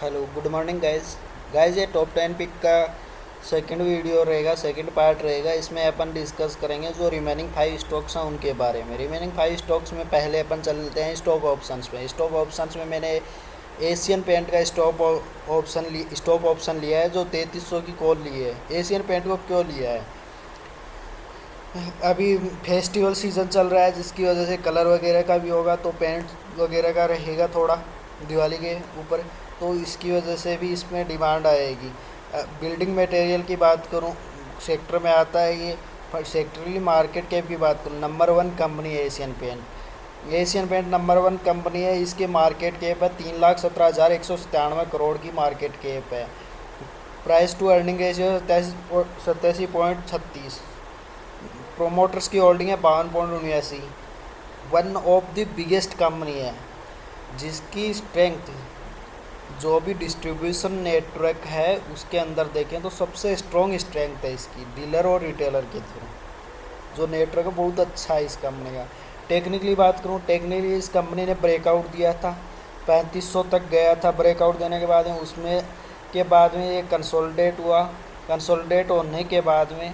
Hello good morning guys ये top 10 pick का second video रहेगा, सेकंड पार्ट रहेगा। इसमें अपन डिस्कस करेंगे जो रिमेनिंग 5 स्टॉक्स हैं उनके बारे में। रिमेनिंग 5 स्टॉक्स में पहले अपन चलते हैं स्टॉक ऑप्शंस पे। स्टॉक ऑप्शंस में मैंने एशियन पेंट का स्टॉक ऑप्शन लिया है जो 3300 की कॉल ली है। एशियन पेंट को क्यों लिया है? अभी फेस्टिवल सीज़न चल रहा है जिसकी वजह से कलर वगैरह का भी होगा, तो पेंट वगैरह का रहेगा थोड़ा दिवाली के ऊपर, तो इसकी वजह से भी इसमें डिमांड आएगी। बिल्डिंग मटेरियल की बात करूं, सेक्टर में आता है ये। सेक्टरली मार्केट कैप की बात करूं, नंबर 1 कंपनी है Asian paint. Asian paint number 1 company है। इसके मार्केट कैप है 3,17,197 करोड़ की मार्केट कैप है। Price to earning ratio 87.36। Promoters की होल्डिंग है 52.79। One of the biggest company है जिसकी स्ट्रेंथ, जो भी डिस्ट्रीब्यूशन नेटवर्क है उसके अंदर देखें तो सबसे स्ट्रॉन्ग स्ट्रेंथ है इसकी, डीलर और रिटेलर के थ्रू जो नेटवर्क है बहुत अच्छा है इस कंपनी का। टेक्निकली बात करूँ, टेक्निकली इस कंपनी ने ब्रेकआउट दिया था, 3500 तक गया था। ब्रेकआउट देने के बाद में ये कंसोलिडेट हुआ। कंसोलिडेट होने के बाद में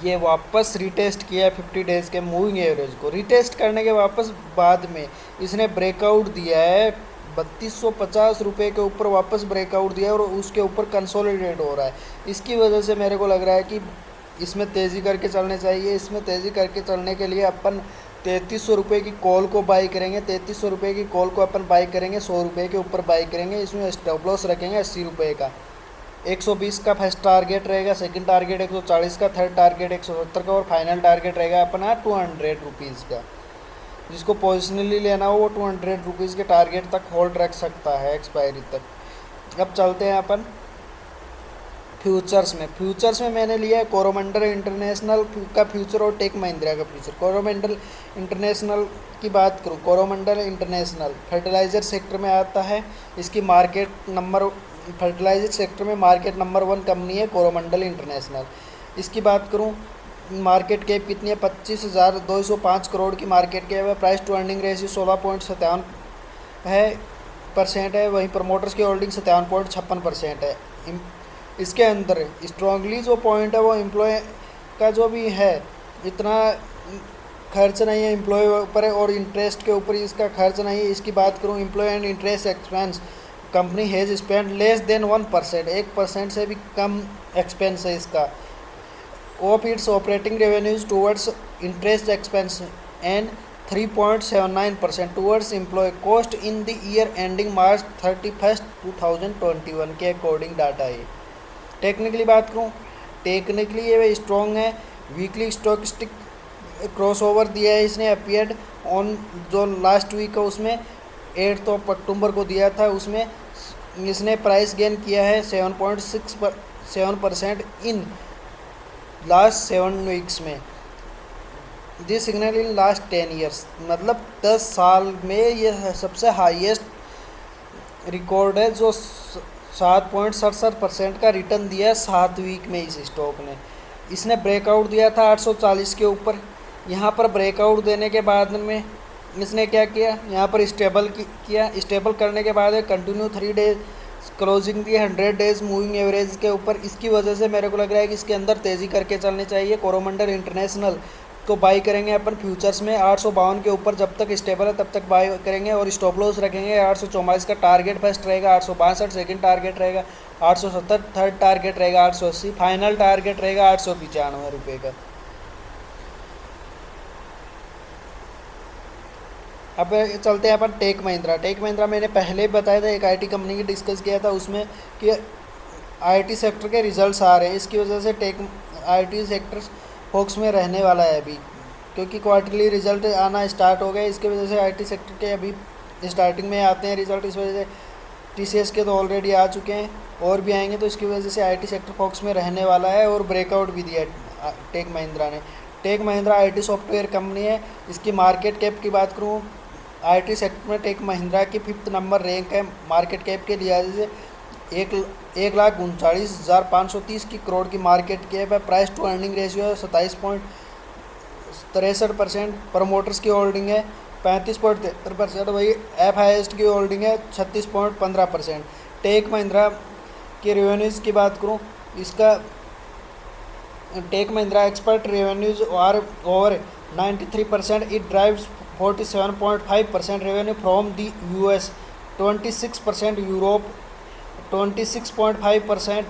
ये वापस रिटेस्ट किया 50 डेज़ के मूविंग एवरेज को। रिटेस्ट करने के वापस बाद में इसने ब्रेकआउट दिया है 3250 रुपये के ऊपर, वापस ब्रेकआउट दिया है और उसके ऊपर कंसोलिडेट हो रहा है। इसकी वजह से मेरे को लग रहा है कि इसमें तेज़ी करके चलने चाहिए। इसमें तेज़ी करके चलने के लिए अपन 3300 रुपये की कॉल को बाई करेंगे। 3300 रुपये की कॉल को अपन बाई करेंगे, 100 रुपये के ऊपर बाई करेंगे। इसमें स्टॉप लॉस रखेंगे 80 रुपये का। 120 का फर्स्ट टारगेट रहेगा, सेकंड टारगेट 140 का, थर्ड टारगेट 170 का और फाइनल टारगेट रहेगा अपना 200 रुपीज़ का। जिसको पोजिशनली लेना हो वो 200 रुपीज़ के टारगेट तक होल्ड रख सकता है एक्सपायरी तक। अब चलते हैं अपन फ्यूचर्स में। फ्यूचर्स में मैंने लिया है कोरोमंडल इंटरनेशनल का फ्यूचर और टेक महिंद्रा का फ्यूचर। कोरोमंडल इंटरनेशनल की बात करूँ, कोरोमंडल इंटरनेशनल फर्टिलाइज़र सेक्टर में आता है। इसकी फर्टिलाइजर सेक्टर में मार्केट नंबर 1 कंपनी है कोरोमंडल इंटरनेशनल। इसकी बात करूं, मार्केट कैप कितनी है? 25,205 करोड़ की मार्केट कैप है। प्राइस टू अर्निंग रेशियो 16.57 है परसेंट है। वहीं प्रमोटर्स की होल्डिंग 57.56% है। इसके अंदर स्ट्रांगली जो पॉइंट है वो एम्प्लॉय का जो भी है, इतना खर्च नहीं है एम्प्लॉय ऊपर और इंटरेस्ट के ऊपर इसका खर्च नहीं है। इसकी बात करूँ, employ and interest expense company has spend less than 1%, 1% से भी कम एक्सपेंस है इसका of its operating revenues towards interest expense and 3.79% towards employ cost in the year ending March 31, 2021 के अकॉर्डिंग डाटा है। टेक्निकली बात करूँ, टेक्निकली ये स्ट्रॉन्ग है। वीकली स्टॉकिस्टिक क्रॉसओवर दिया है इसने, अपीयर्ड ऑन जो लास्ट वीक है उसमें 8 अक्टूबर को दिया था। उसमें इसने प्राइस गेन किया है 7.67% इन लास्ट 7 वीक्स में। This signal in last 10 years, मतलब 10 साल में ये सबसे हाईएस्ट रिकॉर्ड है जो 7.67% का रिटर्न दिया है 7 वीक में इस स्टॉक ने। इसने ब्रेकआउट दिया था 840 के ऊपर। यहाँ पर ब्रेकआउट देने के बाद में इसने क्या किया, यहाँ पर स्टेबल किया। स्टेबल करने के बाद कंटिन्यू 3 डेज क्लोजिंग दी 100 डेज मूविंग एवरेज के ऊपर। इसकी वजह से मेरे को लग रहा है कि इसके अंदर तेज़ी करके चलनी चाहिए। कोरोमंडल इंटरनेशनल को बाई करेंगे अपन फ्यूचर्स में 852 के ऊपर, जब तक स्टेबल है तब तक बाई करेंगे और स्टॉप लॉस रखेंगे 844 का टारगेट फर्स्ट रहेगा, 862 सेकंड टारगेट रहेगा, 870 थर्ड टारगेट रहेगा, 880 फाइनल टारगेट रहेगा 895 रुपये का। अब चलते हैं अपन टेक महिंद्रा। टेक महिंद्रा मैंने पहले ही बताया था, एक आईटी कंपनी की डिस्कस किया था उसमें कि आईटी सेक्टर के रिजल्ट्स आ रहे हैं। इसकी वजह से आईटी सेक्टर फोकस में रहने वाला है अभी, क्योंकि क्वार्टरली रिजल्ट आना स्टार्ट हो गए। इसकी वजह से आईटी सेक्टर के अभी स्टार्टिंग में आते हैं रिजल्ट। इस वजह से टीसीएस के तो ऑलरेडी आ चुके हैं और भी आएंगे, तो इसकी वजह से आईटी सेक्टर फोकस में रहने वाला है। और ब्रेकआउट भी दिया टेक महिंद्रा ने। Tech Mahindra IT software company है। इसकी मार्केट कैप की बात करूँ, आईटी सेक्टर में टेक महिंद्रा की 5th नंबर रैंक है मार्केट कैप के लिहाज से। 1,39,530 की करोड़ की मार्केट कैप है। प्राइस टू अर्निंग रेशियो है 27.63%। प्रमोटर्स की होल्डिंग है 35.73%। वही एफ हाइस्ट की होल्डिंग है 36.15%। टेक महिंद्रा के रेवेन्यूज़ की बात करूँ, इसका Tech Mahindra export revenues are over 93%। It drives 47.5% revenue from the US, 26% Europe, 26.5%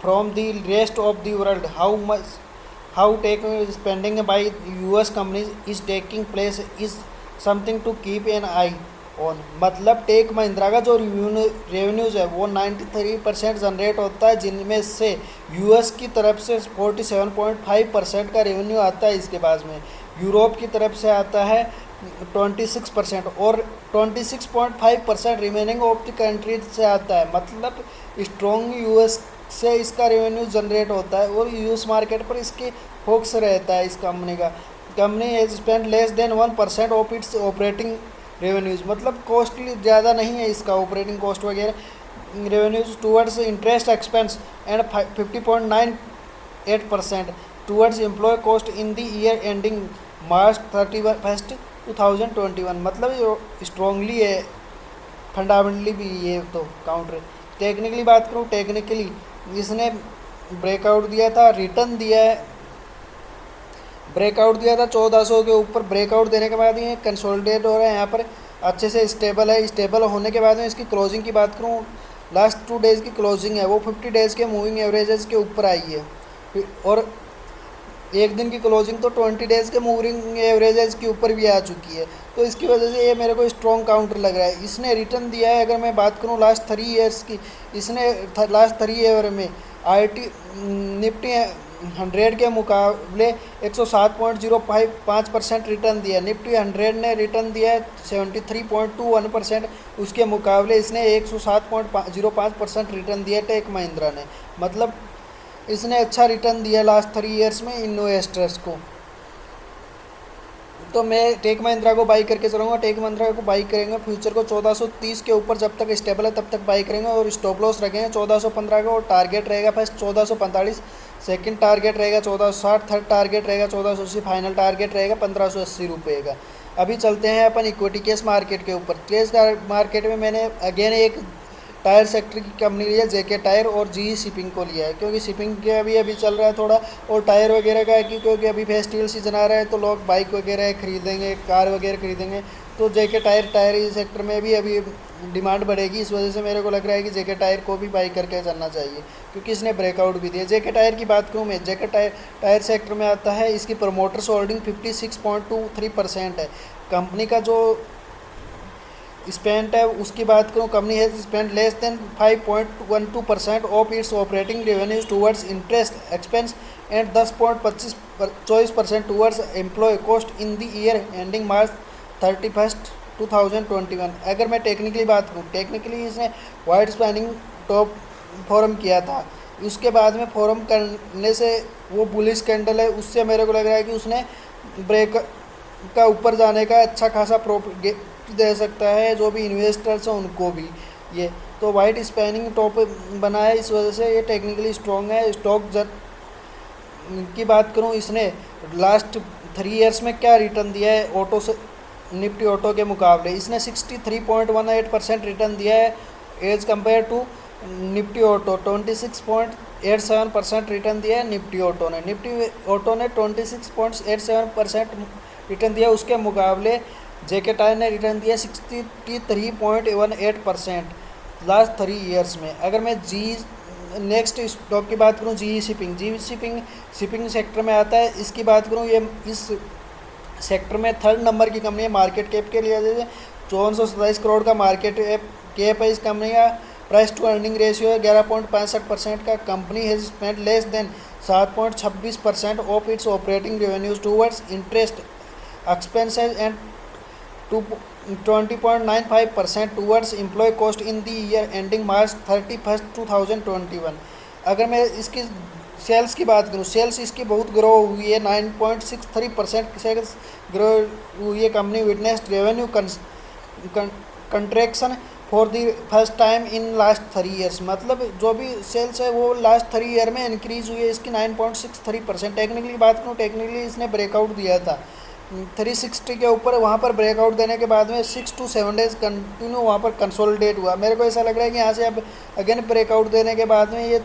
from the rest of the world. How tech spending by US companies is taking place is something to keep an eye on। मतलब take Mahindra का जो revenues है वो 93% generate होता है, जिनमें से US की तरफ से 47.5% का रेवेन्यू आता है। इसके बाद में यूरोप की तरफ से आता है 26% और 26.5% रिमेनिंग ऑफ द कंट्रीज से आता है। मतलब स्ट्रॉन्ग यूएस से इसका रेवेन्यू जनरेट होता है और यूएस मार्केट पर इसके फोकस रहता है इस कंपनी का। Company has spend less than 1% of its operating revenues. मतलब कॉस्टली ज़्यादा नहीं है इसका ऑपरेटिंग कॉस्ट वगैरह revenues towards interest expense and 50.98% towards employ cost in the year ending March 31, 2021। मतलब स्ट्रॉन्गली है, फंडामेंटली भी ये तो काउंटर। टेक्निकली बात करूँ, टेक्निकली इसने ब्रेकआउट दिया था, रिटर्न दिया है, ब्रेकआउट दिया था 1400 के ऊपर। ब्रेकआउट देने के बाद ये कंसोलिडेट हो रहा है, यहाँ पर अच्छे से स्टेबल है। स्टेबल होने के बाद में इसकी क्लोजिंग की बात करूँ, लास्ट 2 डेज़ की क्लोजिंग है वो 50 डेज़ के मूविंग एवरेजेस के ऊपर आई है, और एक दिन की क्लोजिंग तो 20 डेज़ के मूविंग एवरेजेस के ऊपर भी आ चुकी है। तो इसकी वजह से ये मेरे को स्ट्रॉन्ग काउंटर लग रहा है। इसने रिटर्न दिया है, अगर मैं बात करूँ लास्ट 3 ईयर्स की, इसने लास्ट 3 ईयर में IT निफ्टी 100 के मुकाबले 107.05% रिटर्न दिया। निफ्टी 100 ने रिटर्न दिया है 73.21%, उसके मुकाबले इसने 107.05% रिटर्न दिया टेक महिंद्रा ने। मतलब इसने अच्छा रिटर्न दिया लास्ट 3 ईयर्स में इन्वेस्टर्स को। तो मैं टेक महिंद्रा को बाई करके चलूँगा। टेक महिंद्रा को बाई करेंगे फ्यूचर को 1430 के ऊपर, जब तक स्टेबल है तब तक बाई करेंगे, और स्टॉप लॉस रखेंगे 1415 का, और टारगेट रहेगा फर्स्ट 1445, सेकंड टारगेट रहेगा 1460, थर्ड टारगेट रहेगा 1480, फाइनल टारगेट रहेगा 1580 रुपये का। अभी चलते हैं अपन इक्विटी केस मार्केट के ऊपर। केस मार्केट में मैंने अगेन एक टायर सेक्टर की कंपनी ली है, जेके टायर, और जी शिपिंग को लिया है, क्योंकि शिपिंग के अभी चल रहा है थोड़ा, और टायर वगैरह का है क्योंकि अभी फेस्टिवल सीजन आ रहा है तो लोग बाइक वगैरह खरीदेंगे, कार वगैरह खरीदेंगे, तो जेके टायर सेक्टर में भी अभी डिमांड बढ़ेगी। इस वजह से मेरे को लग रहा है कि जेके टायर को भी बाई करके चलना चाहिए, क्योंकि इसने ब्रेकआउट भी दिया। जेके टायर की बात करूँ मैं, जेके टायर सेक्टर में आता है, इसकी प्रमोटर्स होल्डिंग 56.23% है। कंपनी का जो स्पेंड है उसकी बात करूँ, company has spend less than 5.12% of its operating revenues towards interest expense and 10.24% towards employ cost in the year ending March 31, 2021। अगर मैं टेक्निकली बात करूँ, टेक्निकली इसने वाइड स्पैनिंग टॉप फॉर्म किया था, उसके बाद में फॉर्म करने से वो बुलिश कैंडल है, उससे मेरे को लग रहा है कि उसने ब्रेक का ऊपर जाने का अच्छा खासा प्रॉफिट दे सकता है जो भी इन्वेस्टर्स हैं उनको भी। ये तो वाइट स्पैनिंग टॉप बना है, इस वजह से ये टेक्निकली स्ट्रॉन्ग है। स्टॉक की बात करूँ, इसने लास्ट 3 ईयर्स में क्या रिटर्न दिया है ऑटो से, निफ्टी ऑटो के मुकाबले इसने 63.18% रिटर्न दिया है as compare to Nifty auto. 26.87% return दिया है निफ्टी ऑटो ने। निफ्टी ऑटो ने 26.87% रिटर्न दिया, उसके मुकाबले जेके टायर ने रिटर्न दिया 63.18% लास्ट 3 ईयर्स में। अगर मैं नेक्स्ट स्टॉक की बात करूँ, जी शिपिंग सेक्टर में आता है, इसकी बात करूँ, ये इस सेक्टर में 3rd नंबर की कंपनी है मार्केट कैप के लिए। 5427 करोड़ का मार्केट कैप है इस कंपनी का। प्राइस टू अर्निंग रेशियो है 11.65% का। Company has spend less than 7.26% of its operating revenues towards interest expenses and 20.95% towards employ cost in the year ending March 31, 2021। अगर मैं इसकी सेल्स की बात करूँ, सेल्स इसकी बहुत ग्रो हुई है, 9.63% सेल्स ग्रो हुई है। Company witnessed revenue contraction for the first time in last 3 years. मतलब जो भी सेल्स है वो लास्ट 3 ईयर में इंक्रीज़ हुई है इसकी 9.63%। टेक्निकली बात करूँ, टेक्निकली इसने ब्रेकआउट दिया था 360 के ऊपर वहाँ पर ब्रेकआउट देने के बाद में 6 to 7 डेज कंटिन्यू वहाँ पर कंसोलिडेट हुआ। मेरे को ऐसा लग रहा है कि यहाँ से अब अगेन ब्रेकआउट देने के बाद में ये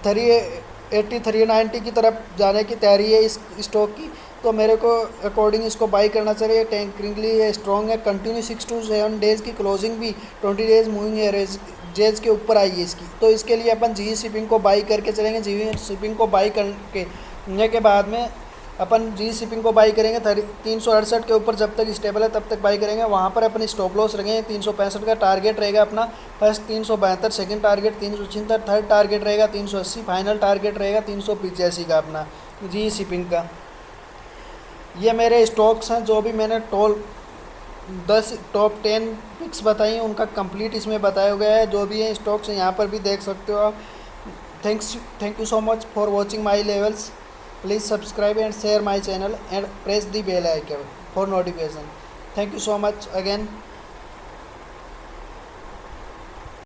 380 390 की तरफ जाने की तैयारी है इस स्टॉक की। तो मेरे को अकॉर्डिंग इसको बाई करना चाहिए। टैंकरिंगली ये स्ट्रॉन्ग है, कंटिन्यू 6 to 7 डेज़ की क्लोजिंग भी 20 डेज मूविंग एवरेज के ऊपर आई है इसकी। तो इसके लिए अपन जी शिपिंग को बाई करके चलेंगे। जी शिपिंग को बाई करने के बाद में अपन जी शिपिंग को बाई करेंगे 368 के ऊपर, जब तक स्टेबल है तब तक बाई करेंगे। वहाँ पर अपनी स्टॉप लॉस रखेंगे 365 का टारगेट रहेगा अपना first, 372 second target, 376 third target रहेगा, 380 फाइनल टारगेट रहेगा, 385 का अपना जी शिपिंग का। ये मेरे स्टॉक्स हैं जो भी मैंने 10 टॉप 10 पिक्स बताई हैं, उनका कंप्लीट इसमें बताया गया है। जो भी है स्टॉक्स यहाँ पर भी देख सकते हो आप। Thank you so much for watching my levels. Please subscribe and share my channel and press the bell icon for notification. Thank you so much again.